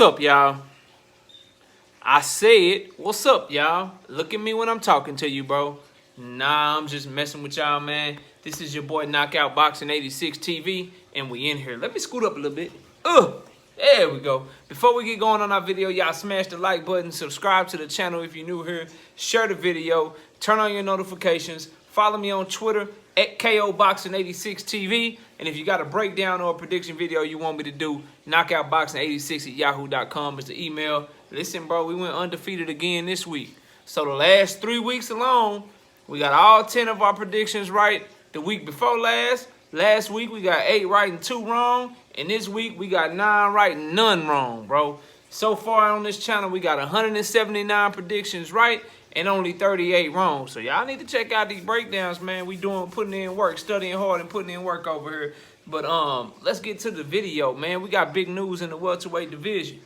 What's up, y'all? I said, what's up, y'all? Look at me when I'm talking to you, bro. Nah, I'm just messing with y'all, man. This is your boy Knockout Boxing 86 TV, and we in here. Let me scoot up a little bit. There we go. Before we get going on our video, y'all smash the like button, subscribe to the channel if you're new here, share the video, turn on your notifications, follow me on Twitter at KOBoxing86TV, and if you got a breakdown or a prediction video you want me to do, knockoutboxing86@yahoo.com is the email. Listen, bro, we went undefeated again this week. So the last 3 weeks alone, we got all 10 of our predictions right. The week before last week we got 8 right and 2 wrong. And this week we got 9 right and none wrong, bro. So far on this channel, we got 179 predictions right and only 38 wrong. So y'all need to check out these breakdowns, man. We putting in work, studying hard and putting in work over here. But let's get to the video, man. We got big news in the welterweight division.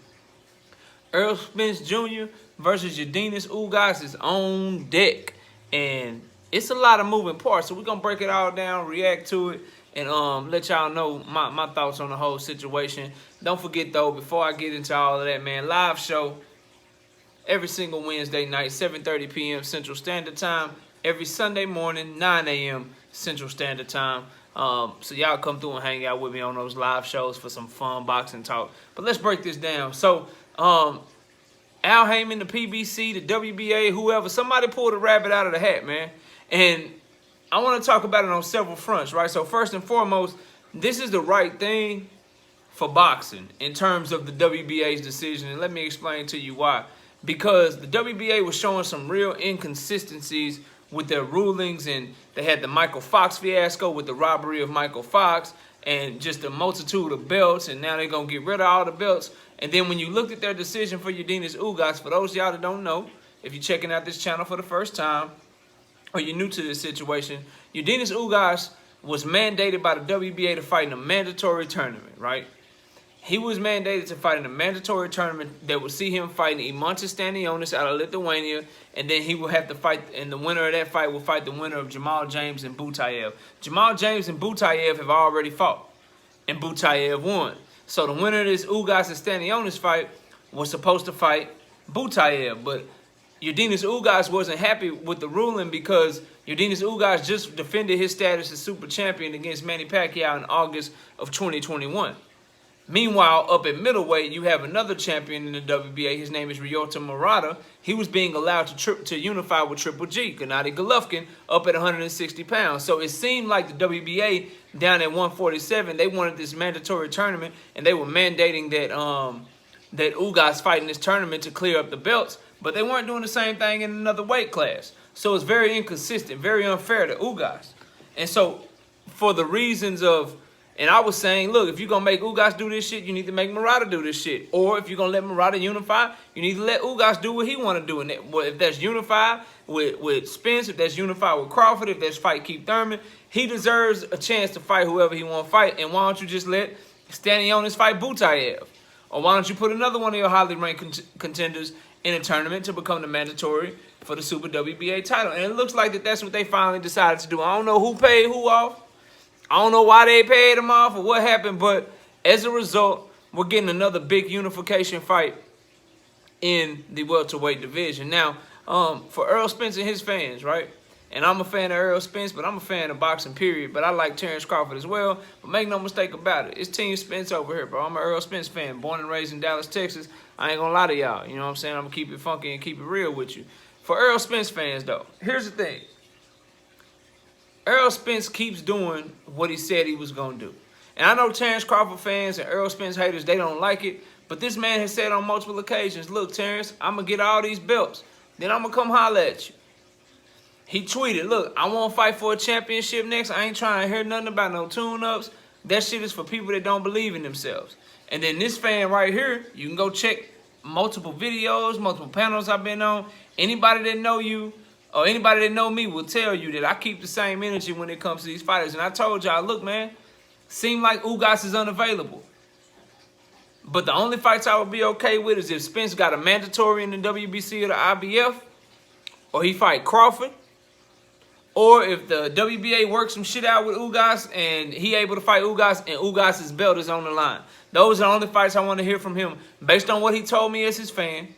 Errol Spence Jr. versus Yordenis Ugas is on deck. And it's a lot of moving parts, so we're going to break it all down, react to it, and let y'all know my thoughts on the whole situation. Don't forget, though, before I get into all of that, man, live show every single Wednesday night, 7:30 p.m. Central Standard Time. Every Sunday morning, 9 a.m. Central Standard Time. So y'all come through and hang out with me on those live shows for some fun boxing talk. But let's break this down. So, Al Heyman, the PBC, the WBA, whoever, somebody pulled a rabbit out of the hat, man. And I want to talk about it on several fronts, right? So first and foremost, this is the right thing for boxing in terms of the WBA's decision. And let me explain to you why. Because the WBA was showing some real inconsistencies with their rulings, and they had the Michael Fox fiasco with the robbery of Michael Fox and just a multitude of belts, and now they're going to get rid of all the belts. And then when you looked at their decision for Yordenis Ugas, for those of y'all that don't know, if you're checking out this channel for the first time or you're new to this situation, Yordenis Ugas was mandated by the WBA to fight in a mandatory tournament, right? He was mandated to fight in a mandatory tournament that would see him fighting Imantas Stanionis out of Lithuania, and then he will have to fight, and the winner of that fight will fight the winner of Jamal James and Butayev. Jamal James and Butayev have already fought, and Butayev won. So the winner of this Ugas and Stanionis fight was supposed to fight Butayev, but Yordenis Ugas wasn't happy with the ruling because Yordenis Ugas just defended his status as super champion against Manny Pacquiao in August of 2021. Meanwhile, up at middleweight, you have another champion in the WBA. His name is Ryota Murata. He was being allowed to unify with Triple G, Gennady Golovkin, up at 160 pounds. So it seemed like the WBA down at 147, they wanted this mandatory tournament, and they were mandating that that Ugas fight in this tournament to clear up the belts, but they weren't doing the same thing in another weight class. So it's very inconsistent, very unfair to Ugas. And so for the reasons of, and I was saying, look, if you're going to make Ugas do this shit, you need to make Murata do this shit. Or if you're going to let Murata unify, you need to let Ugas do what he want to do. And if that's unified with Spence, if that's unified with Crawford, if that's fight Keith Thurman, he deserves a chance to fight whoever he want to fight. And why don't you just let Stanionis fight Butayev? Or why don't you put another one of your highly ranked contenders in a tournament to become the mandatory for the Super WBA title? And it looks like that's what they finally decided to do. I don't know who paid who off. I don't know why they paid him off or what happened, but as a result, we're getting another big unification fight in the welterweight division. Now, for Errol Spence and his fans, right? And I'm a fan of Errol Spence, but I'm a fan of boxing, period. But I like Terence Crawford as well. But make no mistake about it, it's Team Spence over here, bro. I'm an Errol Spence fan, born and raised in Dallas, Texas. I ain't gonna lie to y'all. You know what I'm saying? I'm gonna keep it funky and keep it real with you. For Errol Spence fans, though, here's the thing. Errol Spence keeps doing what he said he was going to do. And I know Terence Crawford fans and Errol Spence haters, they don't like it. But this man has said on multiple occasions, look, Terence, I'm going to get all these belts. Then I'm going to come holler at you. He tweeted, look, I won't fight for a championship next. I ain't trying to hear nothing about no tune-ups. That shit is for people that don't believe in themselves. And then this fan right here, you can go check multiple videos, multiple panels I've been on. Anybody that know you, or anybody that know me will tell you that I keep the same energy when it comes to these fighters. And I told y'all, look, man, seem like Ugas is unavailable. But the only fights I would be okay with is if Spence got a mandatory in the WBC or the IBF, or he fight Crawford, or if the WBA works some shit out with Ugas and he able to fight Ugas and Ugas' belt is on the line. Those are the only fights I want to hear from him based on what he told me as his fan,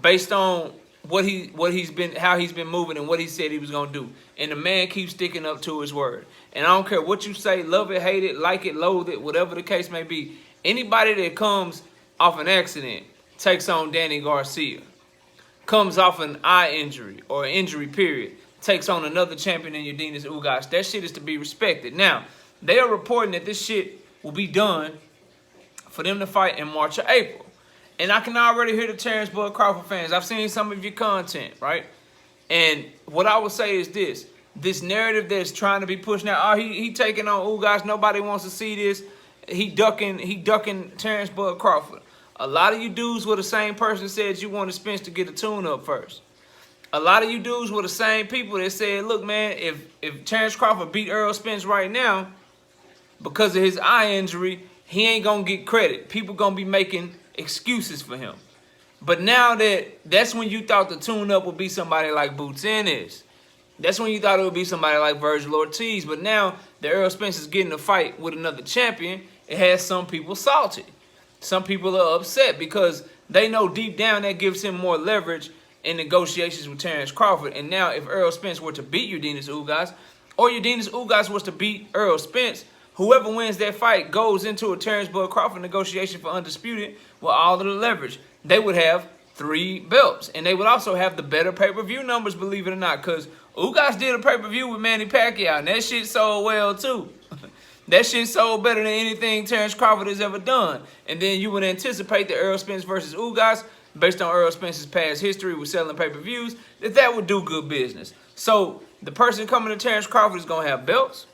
based on what he's been, how he's been moving and what he said he was gonna do. And the man keeps sticking up to his word. And I don't care what you say, love it, hate it, like it, loathe it, whatever the case may be. Anybody that comes off an accident takes on Danny Garcia, comes off an eye injury or an injury period, takes on another champion in Yordenis Ugas. That shit is to be respected. Now, they are reporting that this shit will be done for them to fight in March or April. And I can already hear the Terence Bud Crawford fans. I've seen some of your content, right? And what I would say is this narrative that's trying to be pushed now, oh, he taking on Ugas, nobody wants to see this. He ducking Terence Bud Crawford. A lot of you dudes were the same person that said you wanted Spence to get a tune-up first. A lot of you dudes were the same people that said, look, man, if Terence Crawford beat Errol Spence right now, because of his eye injury, he ain't going to get credit. People going to be making excuses for him. But now that's when you thought the tune-up would be somebody like Boots Ennis. That's when you thought it would be somebody like Virgil Ortiz. But now that Errol Spence is getting a fight with another champion, it has some people salty. Some people are upset because they know deep down that gives him more leverage in negotiations with Terence Crawford. And now if Errol Spence were to beat Yordenis Ugas, or Yordenis Ugas was to beat Errol Spence, whoever wins that fight goes into a Terence Bud Crawford negotiation for undisputed with all of the leverage. They would have 3 belts. And they would also have the better pay-per-view numbers, believe it or not, because Ugas did a pay-per-view with Manny Pacquiao, and that shit sold well, too. That shit sold better than anything Terence Crawford has ever done. And then you would anticipate that Errol Spence versus Ugas, based on Errol Spence's past history with selling pay-per-views, that would do good business. So the person coming to Terence Crawford is going to have belts.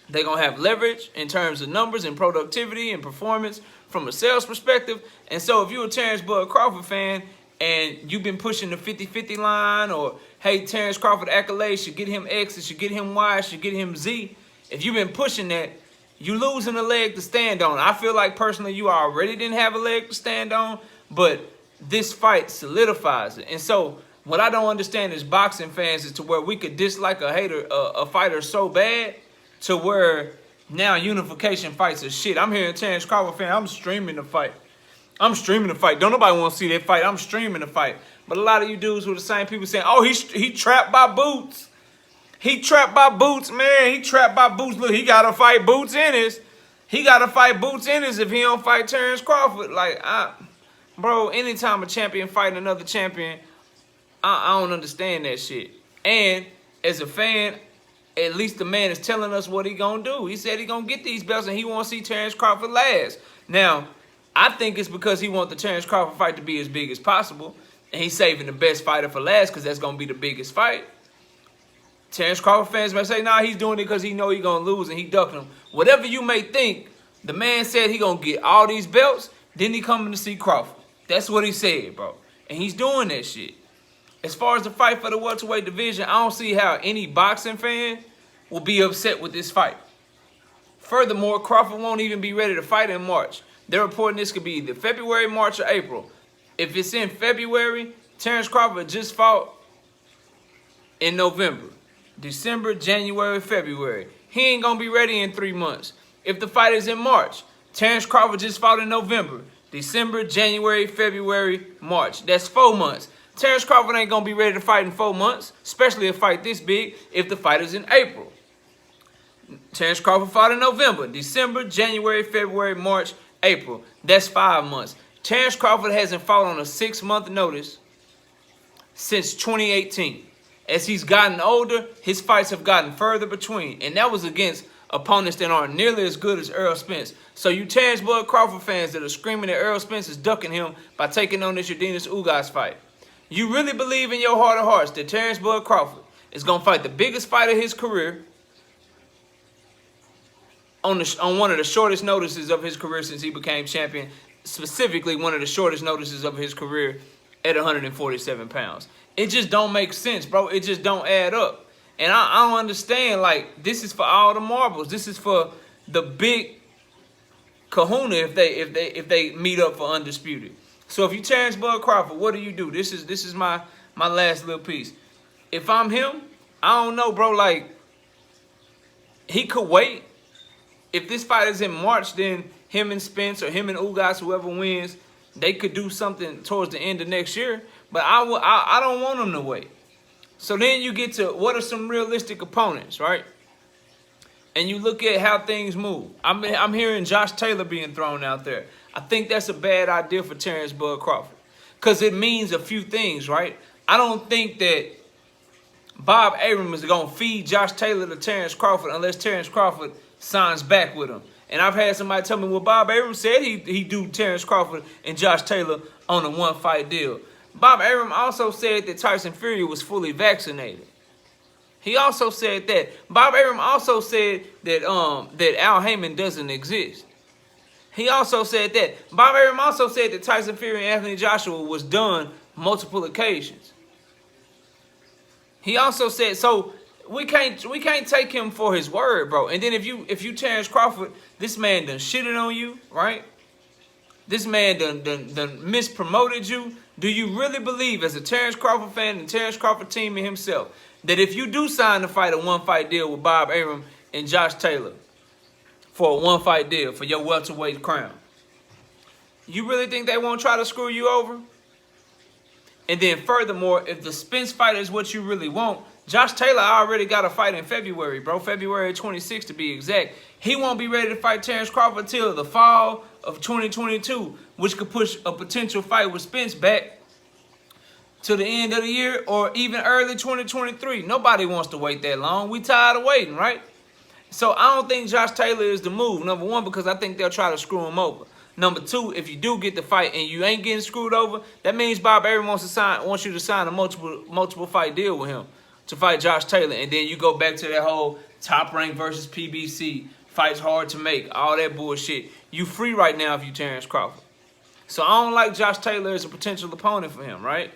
They're going to have leverage in terms of numbers and productivity and performance from a sales perspective. And so if you're a Terence Bud Crawford fan and you've been pushing the 50-50 line, or, hey, Terence Crawford accolades should get him X, it should get him Y, it should get him Z, if you've been pushing that, you're losing a leg to stand on. I feel like personally you already didn't have a leg to stand on, but this fight solidifies it. And so what I don't understand is boxing fans is to where we could dislike a fighter so bad to where now unification fights are shit. I'm hearing Terence Crawford fan, I'm streaming the fight. I'm streaming the fight. Don't nobody want to see that fight. I'm streaming the fight. But a lot of you dudes were the same people saying, oh, he trapped by Boots. He trapped by Boots, man. He trapped by Boots. Look, he got to fight Boots Ennis. He got to fight Boots Ennis if he don't fight Terence Crawford. Like, bro, anytime a champion fighting another champion, I don't understand that shit. And as a fan, at least the man is telling us what he gonna do. He said he gonna get these belts and he want to see Terence Crawford last. Now, I think it's because he wants the Terence Crawford fight to be as big as possible. And he's saving the best fighter for last because that's gonna be the biggest fight. Terence Crawford fans may say, nah, he's doing it because he know he's going to lose and he ducking them. Whatever you may think, the man said he going to get all these belts, then he coming to see Crawford. That's what he said, bro. And he's doing that shit. As far as the fight for the welterweight division, I don't see how any boxing fan will be upset with this fight. Furthermore, Crawford won't even be ready to fight in March. They're reporting this could be either February, March, or April. If it's in February, Terence Crawford just fought in November. December, January, February. He ain't going to be ready in 3 months. If the fight is in March, Terence Crawford just fought in November. December, January, February, March. That's 4 months. Terence Crawford ain't going to be ready to fight in 4 months, especially a fight this big, if the fight is in April. Terence Crawford fought in November, December, January, February, March, April. That's 5 months. Terence Crawford hasn't fought on a 6-month notice since 2018. As he's gotten older, his fights have gotten further between. And that was against opponents that aren't nearly as good as Errol Spence. So you Terence Bud Crawford fans that are screaming that Errol Spence is ducking him by taking on this Yordenis Ugas fight, you really believe in your heart of hearts that Terence Bud Crawford is going to fight the biggest fight of his career on one of the shortest notices of his career since he became champion, specifically one of the shortest notices of his career at 147 pounds. It just don't make sense, bro. It just don't add up. And I don't understand, like, this is for all the marbles. This is for the big kahuna if they meet up for undisputed. So if you Terence Bud Crawford, what do you do? This is my last little piece. If I'm him, I don't know, bro. Like, he could wait. If this fight is in March, then him and Spence or him and Ugas, whoever wins, they could do something towards the end of next year. But I don't want him to wait. So then you get to what are some realistic opponents, right? And you look at how things move. I'm hearing Josh Taylor being thrown out there. I think that's a bad idea for Terence Bud Crawford. Because it means a few things, right? I don't think that Bob Arum is going to feed Josh Taylor to Terence Crawford unless Terence Crawford signs back with him. And I've had somebody tell me, well, Bob Arum said he do Terence Crawford and Josh Taylor on a one-fight deal. Bob Arum also said that Tyson Fury was fully vaccinated. He also said that. Bob Arum also said that that Al Heyman doesn't exist. He also said that. Bob Arum also said that Tyson Fury and Anthony Joshua was done multiple occasions. He also said, so we can't take him for his word, bro. And then if you Terence Crawford, this man done shitted on you, right? This man done mispromoted you. Do you really believe, as a Terence Crawford fan and Terence Crawford team and himself, that if you do sign to fight a one-fight deal with Bob Arum and Josh Taylor for a one-fight deal for your welterweight crown, you really think they won't try to screw you over? And then furthermore, if the Spence fight is what you really want, Josh Taylor already got a fight in February, bro. February 26th to be exact. He won't be ready to fight Terence Crawford till the fall of 2022, which could push a potential fight with Spence back to the end of the year or even early 2023. Nobody wants to wait that long. We tired of waiting, right? So I don't think Josh Taylor is the move. Number one, because I think they'll try to screw him over. Number two, if you do get the fight and you ain't getting screwed over, that means Bob Arum wants you to sign a multiple fight deal with him to fight Josh Taylor, and then you go back to that whole top rank versus PBC, fights hard to make, all that bullshit. You free right now if you Terence Crawford. So I don't like Josh Taylor as a potential opponent for him, right?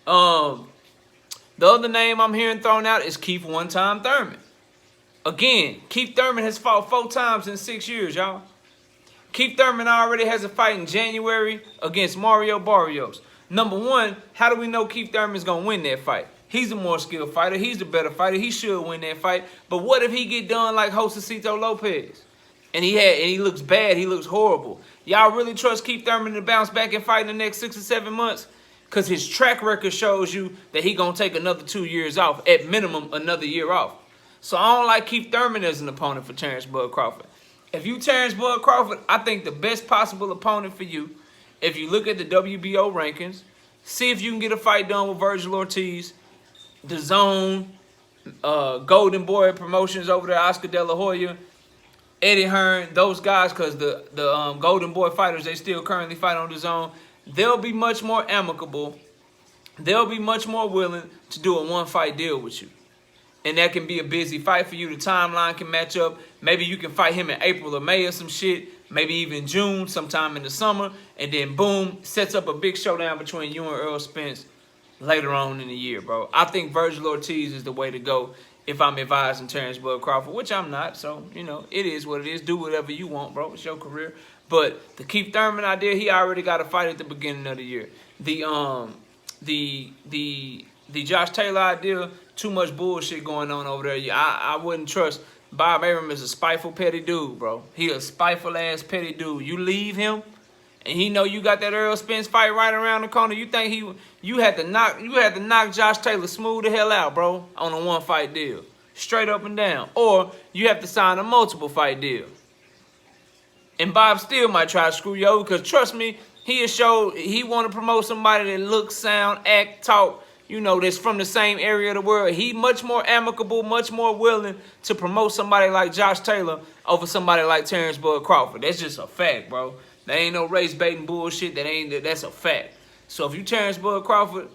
The other name I'm hearing thrown out is Keith One-Time Thurman. Again, Keith Thurman has fought 4 times in 6 years, y'all. Keith Thurman already has a fight in January against Mario Barrios. Number one, how do we know Keith Thurman's going to win that fight? He's a more skilled fighter. He's the better fighter. He should win that fight. But what if he get done like Josecito Lopez? And he looks bad. He looks horrible. Y'all really trust Keith Thurman to bounce back and fight in the next 6 or 7 months? Because his track record shows you that he going to take another 2 years off. At minimum, another year off. So I don't like Keith Thurman as an opponent for Terence Bud Crawford. If you Terence Bud Crawford, I think the best possible opponent for you, if you look at the WBO rankings, see if you can get a fight done with Virgil Ortiz, The Zone, Golden Boy Promotions over there, Oscar De La Hoya, Eddie Hearn, those guys, because the Golden Boy fighters, they still currently fight on The Zone. They'll be much more amicable. They'll be much more willing to do a one-fight deal with you. And that can be a busy fight for you. The timeline can match up. Maybe you can fight him in April or May or some shit. Maybe even June, sometime in the summer. And then, boom, sets up a big showdown between you and Errol Spence later on in the year, bro. I think Virgil Ortiz is the way to go if I'm advising Terence Bud Crawford, which I'm not. So, you know, it is what it is. Do whatever you want, bro. It's your career. But the Keith Thurman idea, he already got a fight at the beginning of the year. The Josh Taylor idea, too much bullshit going on over there. I wouldn't trust. Bob Arum is a spiteful, petty dude, bro. He a spiteful ass, petty dude. You leave him, and he know you got that Errol Spence fight right around the corner. You think you had to knock Josh Taylor smooth the hell out, bro, on a one-fight deal, straight up and down, or you have to sign a multiple fight deal. And Bob still might try to screw you over because trust me, he has showed he want to promote somebody that looks, sound, act, talk, you know, that's from the same area of the world. He much more amicable, much more willing to promote somebody like Josh Taylor over somebody like Terence Bud Crawford. That's just a fact, bro. That ain't no race baiting bullshit. That's a fact. So if you Terence Bud Crawford,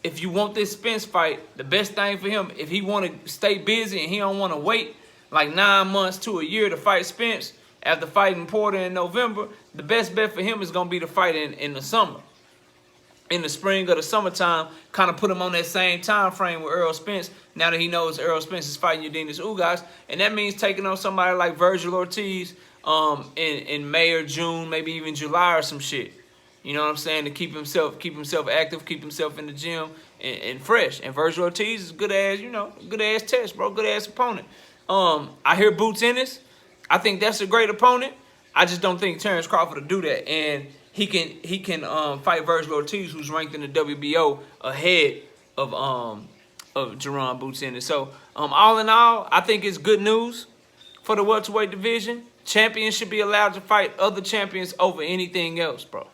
if you want this Spence fight, the best thing for him, if he want to stay busy and he don't want to wait like 9 months to a year to fight Spence after fighting Porter in November, the best bet for him is going to be to fight in the summer. In the spring or the summertime, kind of put him on that same time frame with Errol Spence, now that he knows Errol Spence is fighting Yordenis Ugas. And that means taking on somebody like Virgil Ortiz in May or June, maybe even July or some shit. You know what I'm saying? To keep himself active, keep himself in the gym and fresh. And Virgil Ortiz is good ass test, bro. Good ass opponent. I hear Boots Ennis. I think that's a great opponent. I just don't think Terence Crawford will do that. And he can fight Virgil Ortiz, who's ranked in the WBO ahead of Jerron Boots Ennis. So all in all, I think it's good news for the welterweight division. Champions should be allowed to fight other champions over anything else, bro.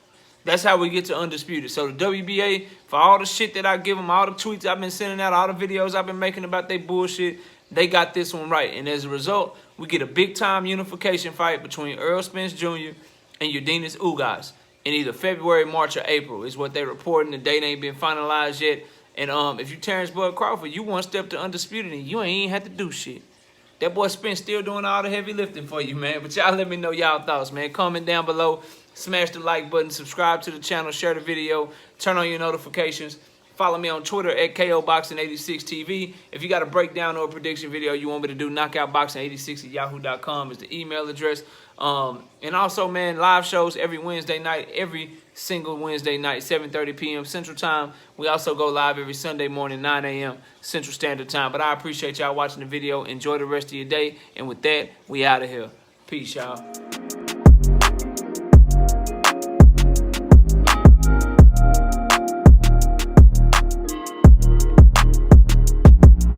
That's how we get to undisputed. So the WBA, for all the shit that I give them, all the tweets I've been sending out, all the videos I've been making about their bullshit, they got this one right. And as a result, we get a big-time unification fight between Errol Spence Jr. and Yordenis Ugas in either February, March, or April is what they're reporting. The date ain't been finalized yet. And if you Terence Bud Crawford, you one step to undisputed, and you ain't even have to do shit. That boy Spence still doing all the heavy lifting for you, man. But y'all let me know y'all thoughts, man. Comment down below. Smash the like button. Subscribe to the channel. Share the video. Turn on your notifications. Follow me on Twitter at KOBoxing86TV. If you got a breakdown or a prediction video you want me to do, knockoutboxing86@yahoo.com is the email address. And also, man, live shows every Wednesday night, every single Wednesday night, 7:30 p.m. Central Time. We also go live every Sunday morning, 9 a.m. Central Standard Time. But I appreciate y'all watching the video. Enjoy the rest of your day. And with that, we out of here. Peace, y'all.